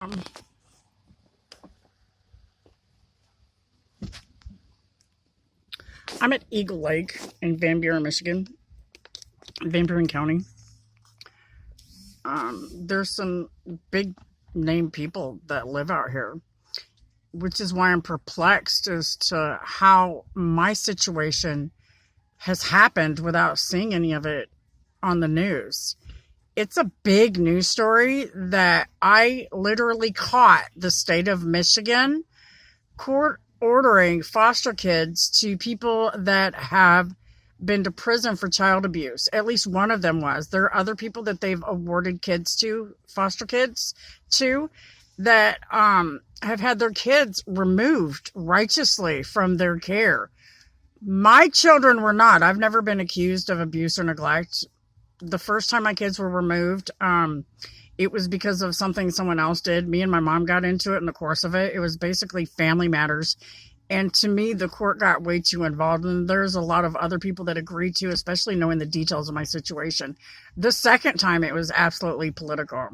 Um, I'm at Eagle Lake in Van Buren, Michigan, Van Buren County. There's some big name people that live out here, which is why I'm perplexed as to how my situation has happened without seeing any of it on the news. It's a big news story that I literally caught the state of Michigan court ordering foster kids to people that have been to prison for child abuse. At least one of them was. There are other people that they've awarded kids to, foster kids to, that have had their kids removed righteously from their care. My children were not. I've never been accused of abuse or neglect. The first time my kids were removed, it was because of something someone else did. Me and my mom got into it in the course of it. It was basically family matters. And to me, the court got way too involved. And there's a lot of other people that agreed to, especially knowing the details of my situation. The second time, it was absolutely political.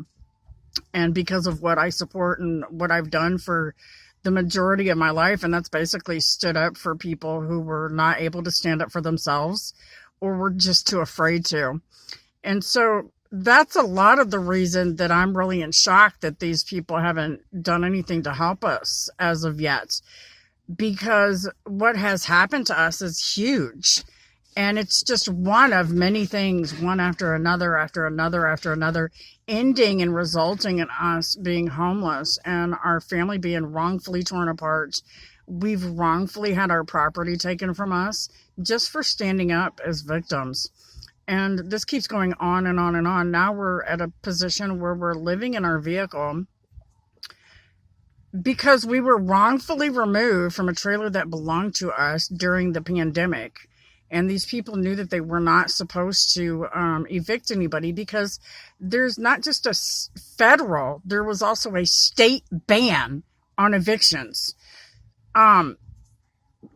And because of what I support and what I've done for the majority of my life, and that's basically stood up for people who were not able to stand up for themselves or were just too afraid to. And so that's a lot of the reason that I'm really in shock that these people haven't done anything to help us as of yet. Because what has happened to us is huge. And it's just one of many things, one after another, after another, after another, ending and resulting in us being homeless and our family being wrongfully torn apart. We've wrongfully had our property taken from us just for standing up as victims. And this keeps going on and on and on. Now we're at a position where we're living in our vehicle because we were wrongfully removed from a trailer that belonged to us during the pandemic. And these people knew that they were not supposed to evict anybody because there's not just a federal, there was also a state ban on evictions,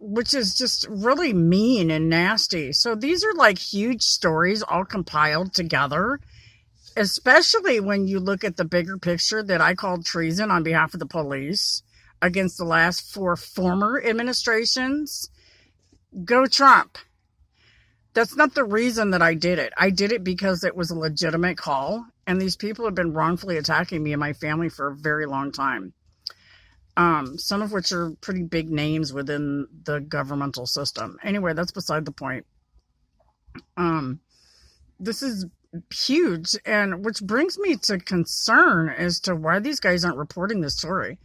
which is just really mean and nasty. So these are like huge stories all compiled together, especially when you look at the bigger picture that I called treason on behalf of the police against the last 4 former administrations. Go Trump. That's not the reason that I did it. I did it because it was a legitimate call, and these people have been wrongfully attacking me and my family for a very long time. Some of which are pretty big names within the governmental system. Anyway, that's beside the point. This is huge, and which brings me to concern as to why these guys aren't reporting this story.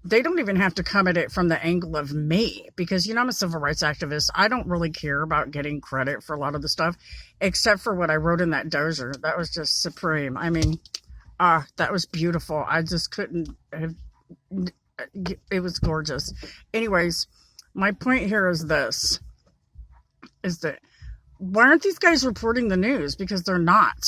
They don't even have to come at it from the angle of me, because, I'm a civil rights activist. I don't really care about getting credit for a lot of the stuff, except for what I wrote in that dozer. That was just supreme. I mean, that was beautiful. I just couldn't have, it was gorgeous. Anyways, my point here is this, is that why aren't these guys reporting the news? Because they're not.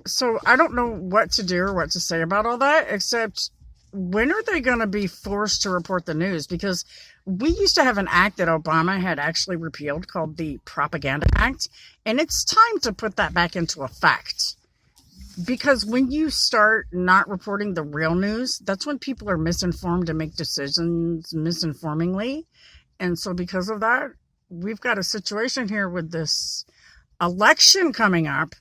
So I don't know what to do or what to say about all that, except when are they going to be forced to report the news? Because we used to have an act that Obama had actually repealed called the Propaganda Act, and it's time to put that back into effect. Because when you start not reporting the real news, that's when people are misinformed and make decisions misinformingly. And so because of that, we've got a situation here with this election coming up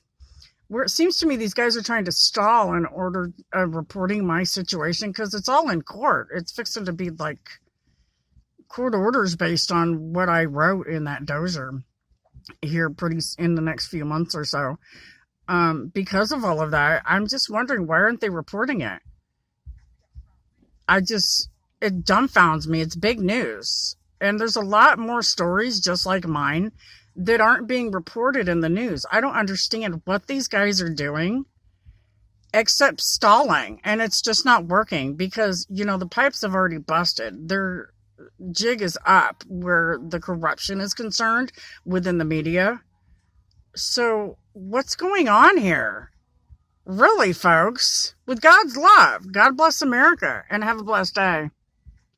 where it seems to me these guys are trying to stall in order of reporting my situation because it's all in court. It's fixing to be like court orders based on what I wrote in that dozer here in the next few months or so. Because of all of that, I'm just wondering, why aren't they reporting it? It dumbfounds me. It's big news. And there's a lot more stories just like mine that aren't being reported in the news. I don't understand what these guys are doing except stalling. And it's just not working because, the pipes have already busted. Their jig is up where the corruption is concerned within the media. So what's going on here? Really, folks? With God's love, God bless America and have a blessed day.